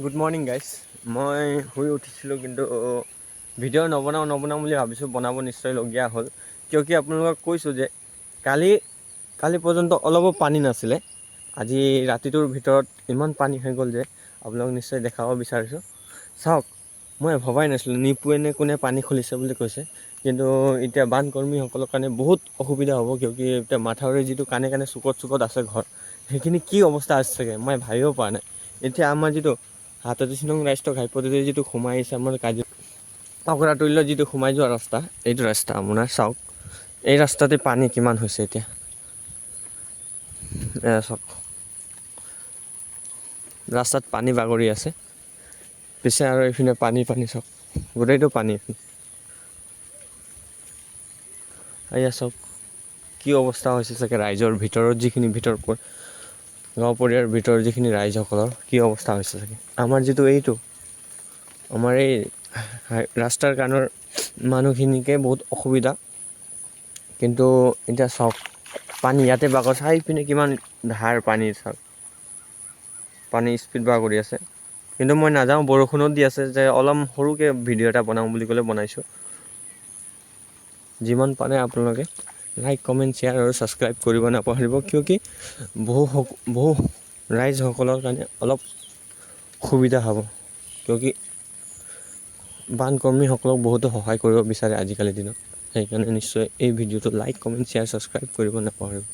Good morning guys. মই শুই উঠিছিলোঁ কিন্তু ভিডিঅ' নবনাওঁ বুলি ভাবিছোঁ। বনাব নিশ্চয়লগীয়া হ'ল কিয় আপোনালোকক কৈছোঁ যে কালি পৰ্যন্ত অলপো পানী নাছিলে। আজি ৰাতিটোৰ ভিতৰত ইমান পানী হৈ গ'ল যে আপোনালোকক নিশ্চয় দেখাব বিচাৰিছোঁ। চাওক, মই ভবাই নাছিলোঁ নিপুৱে কোনে পানী খুলিছে বুলি কৈছে, কিন্তু এতিয়া বানকৰ্মীসকলৰ কাৰণে বহুত অসুবিধা হ'ব কিয় এতিয়া মাথাউৰি যিটো কাণে চুকত আছে ঘৰ, সেইখিনি কি অৱস্থা আছে চাগে মই ভাবিব পৰা নাই। এতিয়া আমাৰ যিটো ৭৩ নং ৰাষ্ট্ৰীয় ঘাইপথেৰে যিটো সোমাই আহিছে আমাৰ কাকৰাতলিলৈ যিটো সোমাই যোৱা ৰাস্তা, এইটো ৰাস্তা আপোনাৰ চাওক, এই ৰাস্তাতে পানী কিমান হৈছে এতিয়া চাওক, ৰাস্তাত পানী বাগৰি আছে। পিছে আৰু এইপিনে পানী চাওক, গোটেইটো পানী। এয়া চাওক কি অৱস্থা হৈছে চাগে ৰাইজৰ ভিতৰত, যিখিনি গাঁও পৰিয়াৰ ভিতৰত যিখিনি ৰাইজসকলৰ কি অৱস্থা হৈছে চাগে। আমাৰ যিটো আমাৰ এই ৰাস্তাৰ কাণৰ মানুহখিনিকে বহুত অসুবিধা, কিন্তু এতিয়া চাওক পানী ইয়াতে চাই পিনে কিমান ধাৰ পানী, চাওক পানী স্পীড কৰি আছে। কিন্তু মই নাযাওঁ, বৰষুণত দি আছে যে অলপ সৰুকৈ ভিডিঅ' এটা বনাওঁ বুলি ক'লে বনাইছোঁ। যিমান পাৰে আপোনালোকে লাইক, কমেণ্ট, শ্বেয়াৰ আৰু ছাবস্ক্ৰাইব কৰিব নাপাহৰিব, কিয় বহু ৰাইজসকলৰ কাৰণে অলপ সুবিধা হ'ব, কিয় বানকৰ্মীসকলক বহুতো সহায় কৰিব বিচাৰে আজিকালিৰ দিনত। সেইকাৰণে নিশ্চয় এই ভিডিঅ'টো লাইক, কমেণ্ট, শ্বেয়াৰ, ছাবস্ক্ৰাইব কৰিব নাপাহৰিব।